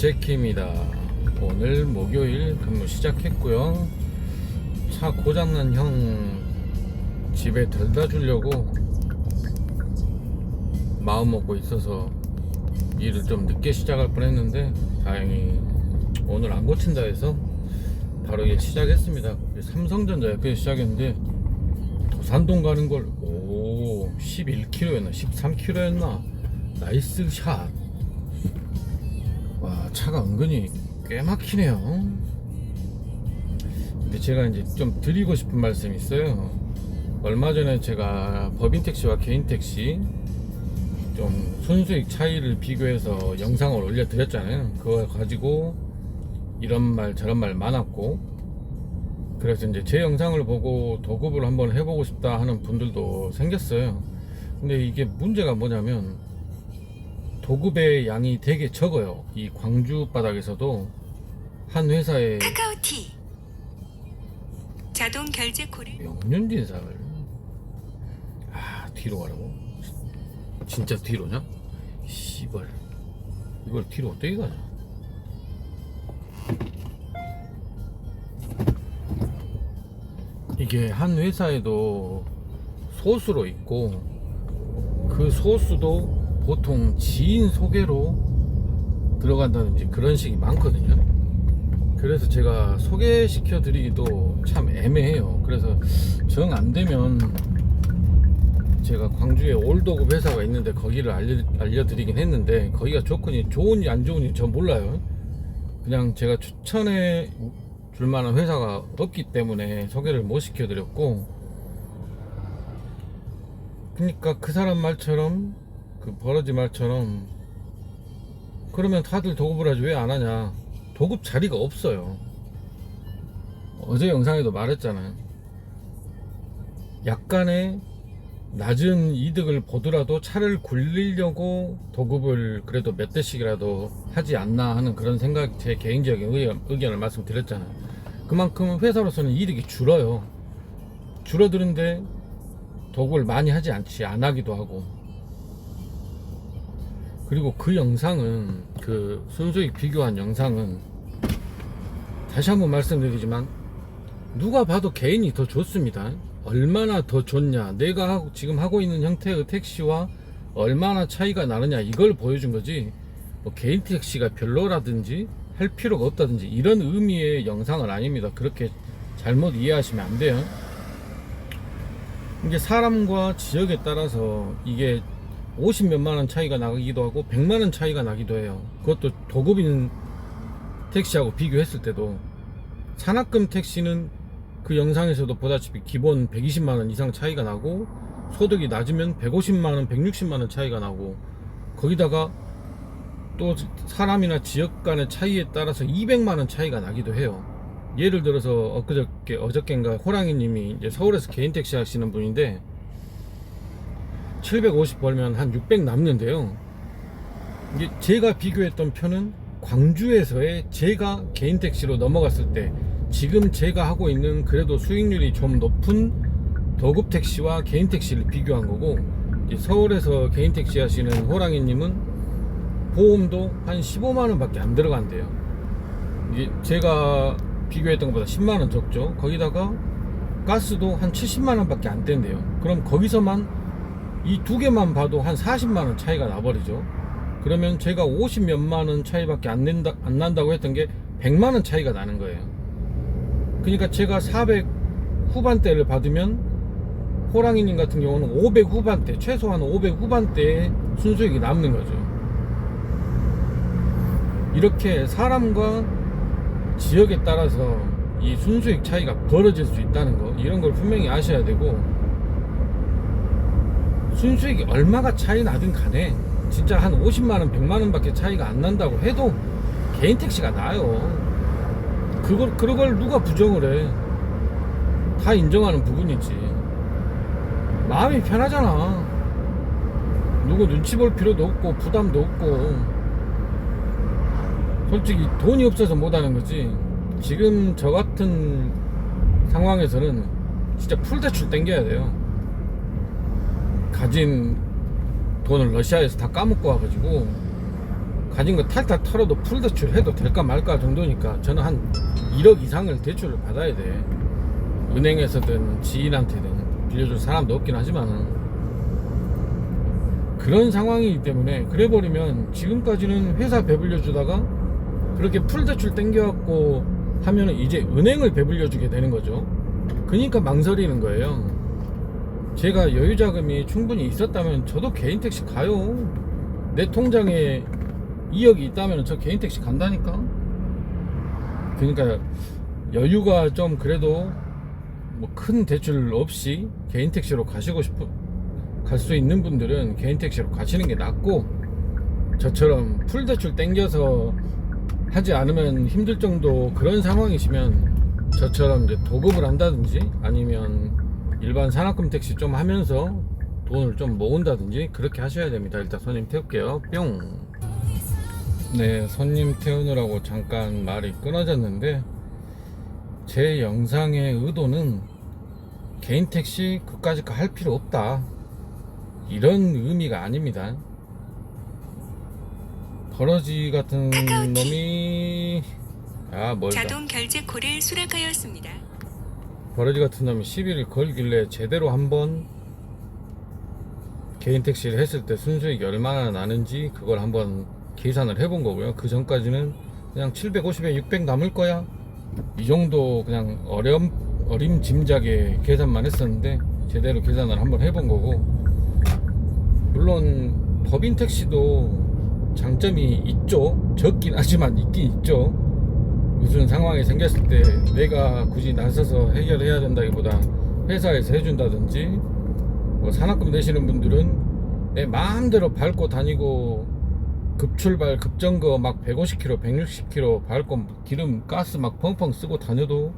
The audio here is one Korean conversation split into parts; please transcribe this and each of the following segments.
제키입니다. 오늘 목요일 근무 시작했고요. 차 고장난 형 집에 데려다 주려고 마음 먹고 있어서 일을 좀 늦게 시작할 뻔했는데 다행히 오늘 안 고친다 해서 바로 일 시작했습니다. 삼성전자 옆에 시작했는데 도산동 가는 걸 11km였나 13km였나 나이스 샷. 와, 차가 은근히 꽤 막히네요. 근데 제가 이제 좀 드리고 싶은 말씀이 있어요. 얼마 전에 제가 법인택시와 개인택시 좀 순수익 차이를 비교해서 영상을 올려드렸잖아요. 그걸 가지고 이런 말 저런 말 많았고, 그래서 이제 제 영상을 보고 도급을 한번 해보고 싶다 하는 분들도 생겼어요. 근데 이게 문제가 뭐냐면 도급의 양이 되게 적어요. 이 광주 바닥에서도 한 회사에 카카오티 자동 결제 코를 명륜진사를 뒤로 가라고? 진짜 뒤로냐? 씨발, 이걸 뒤로 어떻게 가냐? 이게 한 회사에도 소수로 있고, 그 소수도 보통 지인 소개로 들어간다든지 그런 식이 많거든요. 그래서 제가 소개시켜 드리기도 참 애매해요. 그래서 정 안되면 제가 광주에 올도급 회사가 있는데 거기를 알려드리긴 했는데, 거기가 좋은지 안 좋은지 전 몰라요. 그냥 제가 추천해 줄 만한 회사가 없기 때문에 소개를 못 시켜드렸고, 그러니까 그 사람 말처럼, 그 버러지 말처럼, 그러면 다들 도급을 하지 왜 안 하냐. 도급 자리가 없어요. 어제 영상에도 말했잖아요. 약간의 낮은 이득을 보더라도 차를 굴리려고 도급을 그래도 몇 대씩이라도 하지 않나 하는 그런 생각, 제 개인적인 의견을 말씀드렸잖아요. 그만큼 회사로서는 이득이 줄어요. 줄어드는데 도급을 많이 하지 않지, 안 하기도 하고. 그리고 그 영상은, 그 순수익 비교한 영상은 다시 한번 말씀드리지만 누가 봐도 개인이 더 좋습니다. 얼마나 더 좋냐, 내가 지금 하고 있는 형태의 택시와 얼마나 차이가 나느냐, 이걸 보여준 거지, 뭐 개인 택시가 별로라든지 할 필요가 없다든지 이런 의미의 영상은 아닙니다. 그렇게 잘못 이해하시면 안 돼요. 이게 사람과 지역에 따라서 이게 50몇만원 차이가 나기도 하고 100만원 차이가 나기도 해요. 그것도 도급인 택시하고 비교했을 때도. 산악금 택시는 그 영상에서도 보다시피 기본 120만원 이상 차이가 나고, 소득이 낮으면 150만원 160만원 차이가 나고, 거기다가 또 사람이나 지역 간의 차이에 따라서 200만원 차이가 나기도 해요. 예를 들어서 어저께인가 호랑이님이 이제 서울에서 개인 택시 하시는 분인데 750 벌면 한 600 남는데요. 이제 제가 비교했던 편은 광주에서의 제가 개인 택시로 넘어갔을 때, 지금 제가 하고 있는 그래도 수익률이 좀 높은 도급 택시와 개인 택시를 비교한 거고, 이제 서울에서 개인 택시 하시는 호랑이님은 보험도 한 15만원 밖에 안 들어간대요. 이게 제가 비교했던 것보다 10만원 적죠. 거기다가 가스도 한 70만원 밖에 안 뗀대요. 그럼 거기서만 이 두 개만 봐도 한 40만원 차이가 나버리죠. 그러면 제가 50 몇만원 차이밖에 안 난다고 했던 게 100만원 차이가 나는 거예요. 그러니까 제가 400 후반대를 받으면 호랑이님 같은 경우는 500 후반대, 최소한 500 후반대의 순수익이 남는 거죠. 이렇게 사람과 지역에 따라서 이 순수익 차이가 벌어질 수 있다는 거, 이런 걸 분명히 아셔야 되고, 순수익이 얼마가 차이 나든 간에 진짜 한 50만원 100만원 밖에 차이가 안 난다고 해도 개인 택시가 나요. 그걸 누가 부정을 해. 다 인정하는 부분이지. 마음이 편하잖아. 누구 눈치 볼 필요도 없고 부담도 없고. 솔직히 돈이 없어서 못하는 거지, 지금 저 같은 상황에서는 진짜 풀대출 땡겨야 돼요. 가진 돈을 러시아에서 다 까먹고 와가지고 가진 거 탈탈 털어도 풀 대출해도 될까 말까 정도니까 저는 한 1억 이상을 대출을 받아야 돼. 은행에서든 지인한테든 빌려줄 사람도 없긴 하지만은 그런 상황이기 때문에, 그래 버리면 지금까지는 회사 배불려 주다가 그렇게 풀 대출 땡겨갖고 하면은 이제 은행을 배불려 주게 되는 거죠. 그러니까 망설이는 거예요. 제가 여유 자금이 충분히 있었다면 저도 개인 택시 가요. 내 통장에 2억이 있다면 저 개인 택시 간다니까. 그러니까 여유가 좀 그래도 뭐 큰 대출 없이 개인 택시로 가시고 싶어 갈 수 있는 분들은 개인 택시로 가시는 게 낫고, 저처럼 풀 대출 땡겨서 하지 않으면 힘들 정도 그런 상황이시면 저처럼 이제 도급을 한다든지 아니면 일반 산악금 택시 좀 하면서 돈을 좀 모은다든지 그렇게 하셔야 됩니다. 일단 손님 태울게요. 뿅. 네, 손님 태우느라고 잠깐 말이 끊어졌는데, 제 영상의 의도는 개인 택시 그까짓 거 할 필요 없다, 이런 의미가 아닙니다. 버러지 같은 놈이 멀다. 자동 결제 콜을 수락하였습니다. 버러지 같은 놈이 시비를 걸길래 제대로 한번 개인 택시를 했을 때 순수익이 얼마나 나는지 그걸 한번 계산을 해본 거고요. 그 전까지는 그냥 750에 600 남을 거야, 이 정도 그냥 어림짐작에 계산만 했었는데 제대로 계산을 한번 해본 거고, 물론 법인 택시도 장점이 있죠. 적긴 하지만 있긴 있죠. 무슨 상황이 생겼을 때 내가 굳이 나서서 해결해야 된다기보다 회사에서 해준다든지, 뭐 산악금 내시는 분들은 내 마음대로 밟고 다니고 급출발 급정거 막 150km 160km 밟고 기름 가스 막 펑펑 쓰고 다녀도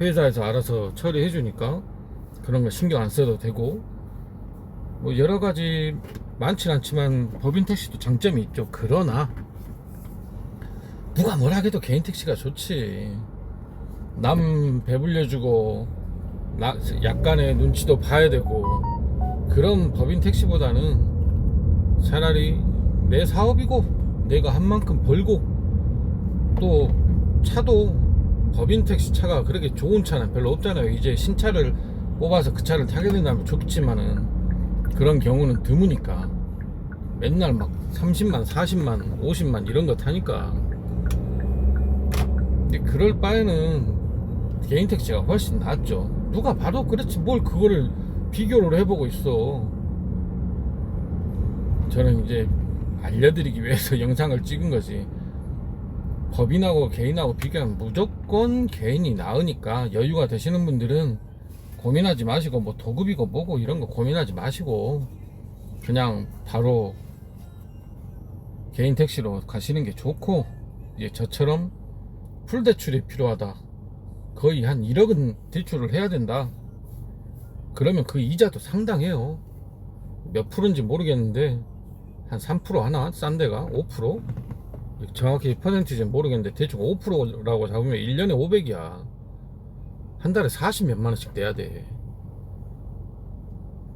회사에서 알아서 처리해 주니까 그런 거 신경 안 써도 되고, 뭐 여러 가지 많진 않지만 법인 택시도 장점이 있죠. 그러나 누가 뭐라 해도 개인 택시가 좋지. 남 배불려주고 약간의 눈치도 봐야 되고, 그런 법인 택시보다는 차라리 내 사업이고 내가 한 만큼 벌고, 또 차도 법인 택시 차가 그렇게 좋은 차는 별로 없잖아요. 이제 신차를 뽑아서 그 차를 타게 된다면 좋겠지만은 그런 경우는 드무니까 맨날 막 30만 40만 50만 이런 거 타니까. 근데 그럴 바에는 개인 택시가 훨씬 낫죠. 누가 봐도 그렇지 뭘 그거를 비교를 해보고 있어. 저는 이제 알려드리기 위해서 영상을 찍은 거지. 법인하고 개인하고 비교하면 무조건 개인이 나으니까, 여유가 되시는 분들은 고민하지 마시고, 뭐 도급이고 뭐고 이런 거 고민하지 마시고 그냥 바로 개인 택시로 가시는 게 좋고, 이제 저처럼 풀 대출이 필요하다, 거의 한 1억은 대출을 해야 된다, 그러면 그 이자도 상당해요. 몇 프로인지 모르겠는데 한 3% 하나? 싼 데가 5%? 정확히 퍼센티지는 모르겠는데 대충 5%라고 잡으면 1년에 500이야 한 달에 40 몇만 원씩 내야 돼.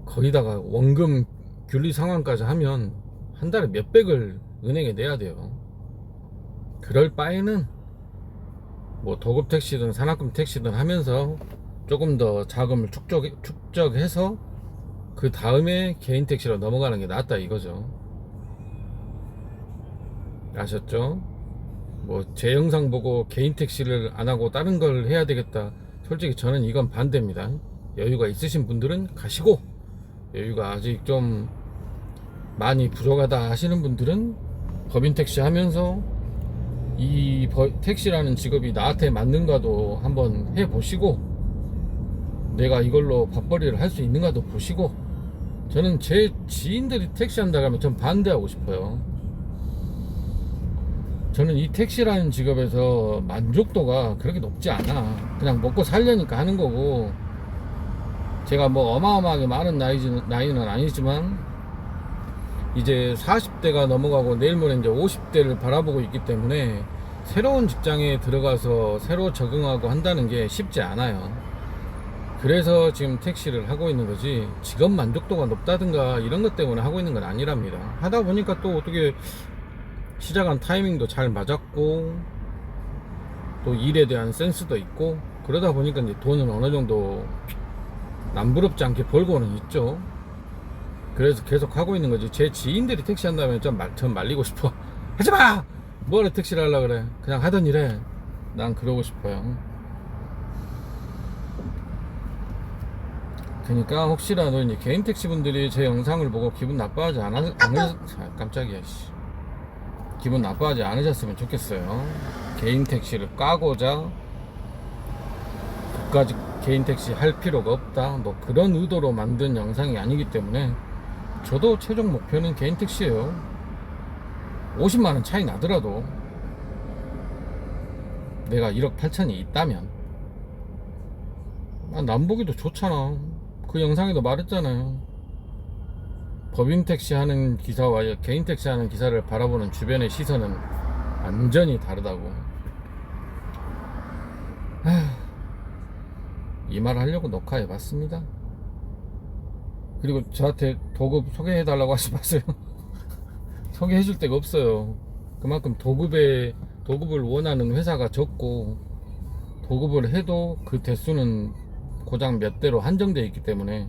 거기다가 원금 균리 상환까지 하면 한 달에 몇백을 은행에 내야 돼요. 그럴 바에는 뭐 도급 택시든 산악금 택시든 하면서 조금 더 자금을 축적해서 그 다음에 개인 택시로 넘어가는 게 낫다 이거죠. 아셨죠? 뭐 제 영상 보고 개인 택시를 안 하고 다른 걸 해야 되겠다, 솔직히 저는 이건 반대입니다. 여유가 있으신 분들은 가시고, 여유가 아직 좀 많이 부족하다 하시는 분들은 법인 택시 하면서 이 택시라는 직업이 나한테 맞는가도 한번 해보시고, 내가 이걸로 밥벌이를 할 수 있는가도 보시고. 저는 제 지인들이 택시 한다고 하면 전 반대하고 싶어요. 저는 이 택시라는 직업에서 만족도가 그렇게 높지 않아. 그냥 먹고 살려니까 하는 거고, 제가 뭐 어마어마하게 많은 나이는 아니지만 이제 40대가 넘어가고 내일 모레 이제 50대를 바라보고 있기 때문에 새로운 직장에 들어가서 새로 적응하고 한다는 게 쉽지 않아요. 그래서 지금 택시를 하고 있는 거지, 직업 만족도가 높다든가 이런 것 때문에 하고 있는 건 아니랍니다. 하다 보니까 또 어떻게 시작한 타이밍도 잘 맞았고 또 일에 대한 센스도 있고 그러다 보니까 이제 돈은 어느 정도 남부럽지 않게 벌고는 있죠. 그래서 계속 하고 있는 거지. 제 지인들이 택시 한다면 전 말리고 싶어. 하지마! 뭐하러 택시를 하려고 그래. 그냥 하던 일해. 난 그러고 싶어요. 그러니까 혹시라도 이제 개인 택시 분들이 제 영상을 보고 기분 나빠하지 깜짝이야 씨. 기분 나빠하지 않으셨으면 좋겠어요. 개인 택시를 까고자 그까지 개인 택시 할 필요가 없다 뭐 그런 의도로 만든 영상이 아니기 때문에 저도 최종 목표는 개인 택시예요. 50만원 차이 나더라도 내가 1억 8천이 있다면 남보기도 좋잖아. 그 영상에도 말했잖아요. 법인 택시 하는 기사와 개인 택시 하는 기사를 바라보는 주변의 시선은 완전히 다르다고. 이 말을 하려고 녹화해봤습니다. 그리고 저한테 도급 소개해달라고 하지 마세요. 소개해줄 데가 없어요. 그만큼 도급을 원하는 회사가 적고 도급을 해도 그 대수는 고작 몇 대로 한정되어 있기 때문에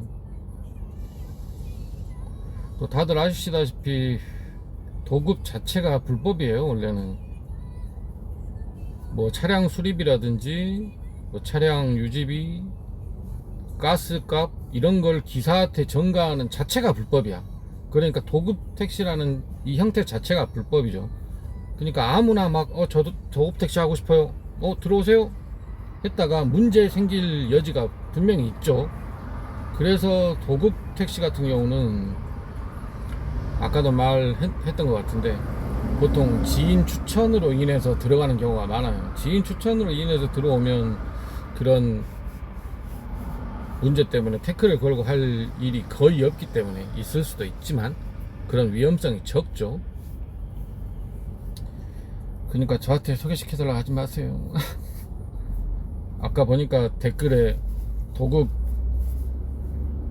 또 다들 아시다시피 도급 자체가 불법이에요. 원래는 뭐 차량 수리비라든지 뭐 차량 유지비, 가스값 이런 걸 기사한테 전가하는 자체가 불법이야. 그러니까 도급 택시라는 이 형태 자체가 불법이죠. 그러니까 아무나 막 저도 도급 택시 하고 싶어요. 들어오세요 했다가 문제 생길 여지가 분명히 있죠. 그래서 도급 택시 같은 경우는 아까도 말했던 것 같은데 보통 지인 추천으로 인해서 들어가는 경우가 많아요. 지인 추천으로 인해서 들어오면 그런 문제 때문에 태클을 걸고 할 일이 거의 없기 때문에 있을 수도 있지만 그런 위험성이 적죠. 그러니까 저한테 소개시켜달라고 하지 마세요. 아까 보니까 댓글에 도급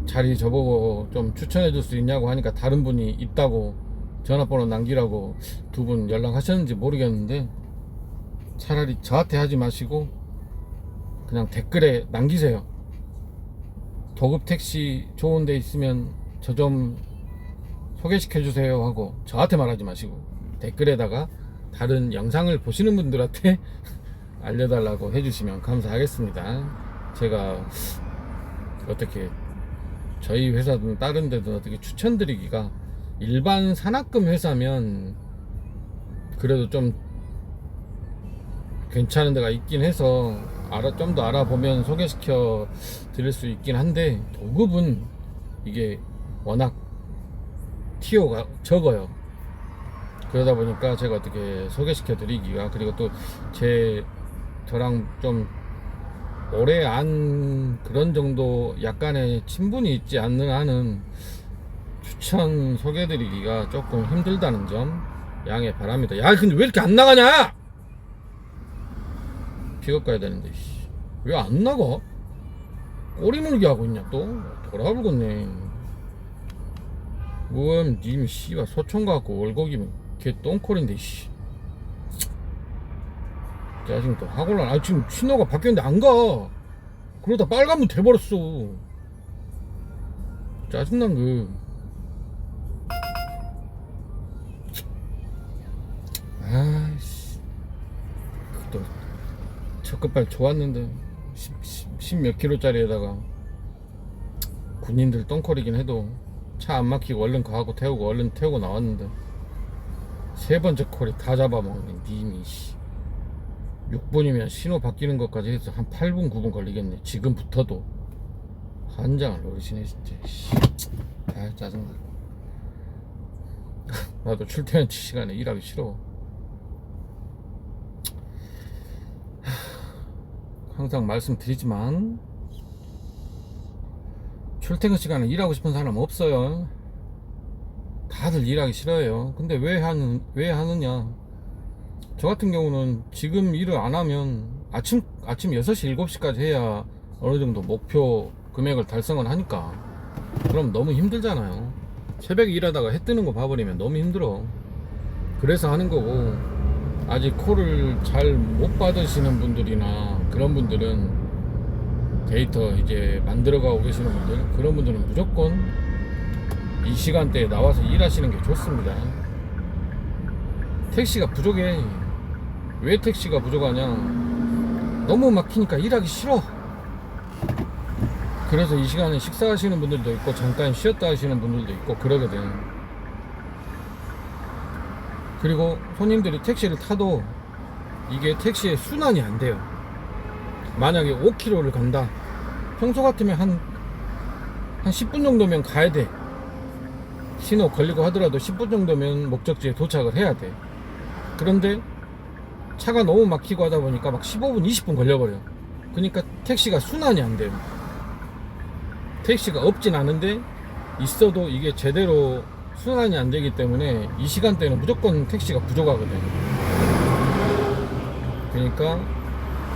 자리 저보고 좀 추천해 줄 수 있냐고 하니까 다른 분이 있다고 전화번호 남기라고 두 분 연락하셨는지 모르겠는데 차라리 저한테 하지 마시고 그냥 댓글에 남기세요. 도급 택시 좋은 데 있으면 저 좀 소개시켜 주세요 하고 저한테 말하지 마시고 댓글에다가 다른 영상을 보시는 분들한테 알려달라고 해주시면 감사하겠습니다. 제가 어떻게 저희 회사든 다른 데든 어떻게 추천드리기가 일반 산학금 회사면 그래도 좀 괜찮은 데가 있긴 해서 좀 더 알아보면 소개시켜 드릴 수 있긴 한데 도급은 이게 워낙 티오가 적어요. 그러다 보니까 제가 어떻게 소개시켜 드리기가 그리고 또 저랑 좀 오래 안 그런 정도 약간의 친분이 있지 않는 한은 추천 소개해 드리기가 조금 힘들다는 점 양해 바랍니다. 야 근데 왜 이렇게 안 나가냐? 픽업 가야 되는데 왜 안 나가? 꼬리 물기 하고 있냐 또? 돌아불겠네. 뭐야 님 씨발 소총 갖고 월곡이면 걔 똥콜인데 씨. 짜증 또 하골라. 지금 신호가 바뀌었는데 안 가. 그러다 빨간불 돼버렸어. 짜증난 그. 아이씨. 또 적급발 좋았는데 10 몇 킬로짜리에다가 군인들 똥콜이긴 해도 차 안 막히고 얼른 가고 태우고 얼른 태우고 나왔는데 세 번째 콜이 다 잡아먹는 님이 씨. 6분이면 신호 바뀌는 것까지 해서 한 8분 9분 걸리겠네. 지금부터도 한장을 노리시네 진짜. 아 짜증나. 나도 출퇴근 시간에 일하기 싫어. 항상 말씀드리지만 출퇴근 시간에 일하고 싶은 사람 없어요. 다들 일하기 싫어해요. 근데 왜 하느냐. 저 같은 경우는 지금 일을 안 하면 아침 6시 7시까지 해야 어느 정도 목표 금액을 달성을 하니까 그럼 너무 힘들잖아요. 새벽에 일하다가 해 뜨는 거 봐버리면 너무 힘들어. 그래서 하는 거고, 아직 콜을 잘 못 받으시는 분들이나 그런 분들은 데이터 이제 만들어가고 계시는 분들, 그런 분들은 무조건 이 시간대에 나와서 일하시는 게 좋습니다. 택시가 부족해. 왜 택시가 부족하냐? 너무 막히니까 일하기 싫어. 그래서 이 시간에 식사하시는 분들도 있고 잠깐 쉬었다 하시는 분들도 있고 그러거든. 그리고 손님들이 택시를 타도 이게 택시의 순환이 안 돼요. 만약에 5km를 간다. 평소 같으면 한 10분 정도면 가야 돼. 신호 걸리고 하더라도 10분 정도면 목적지에 도착을 해야 돼. 그런데 차가 너무 막히고 하다 보니까 막 15분, 20분 걸려버려. 그러니까 택시가 순환이 안 돼요. 택시가 없진 않은데 있어도 이게 제대로 순환이 안 되기 때문에 이 시간대는 무조건 택시가 부족하거든. 그러니까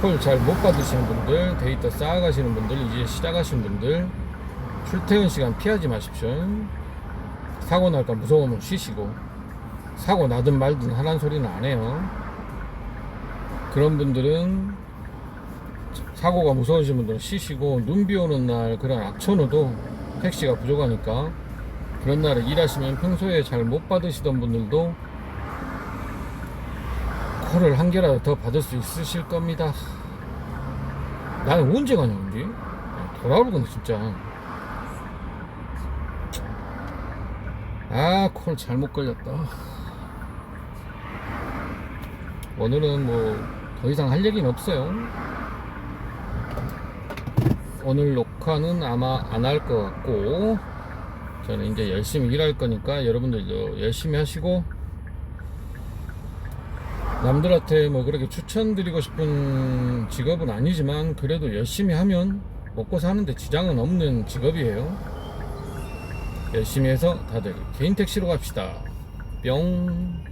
콜 잘 못 받으시는 분들, 데이터 쌓아가시는 분들, 이제 시작하신 분들 출퇴근 시간 피하지 마십시오. 사고 날까 무서우면 쉬시고, 사고 나든 말든 하란 소리는 안 해요. 그런 분들은, 사고가 무서우신 분들은 쉬시고, 눈 비 오는 날 그런 악천후도 택시가 부족하니까 그런 날에 일하시면 평소에 잘 못 받으시던 분들도 콜을 한 개라도 더 받을 수 있으실 겁니다. 나는 언제 가냐 근데? 돌아오르겠네 진짜. 아, 콜 잘못 걸렸다. 오늘은 뭐 더 이상 할 얘기는 없어요. 오늘 녹화는 아마 안 할 것 같고, 저는 이제 열심히 일할 거니까 여러분들도 열심히 하시고, 남들한테 뭐 그렇게 추천드리고 싶은 직업은 아니지만 그래도 열심히 하면 먹고 사는데 지장은 없는 직업이에요. 열심히 해서 다들 개인 택시로 갑시다. 뿅.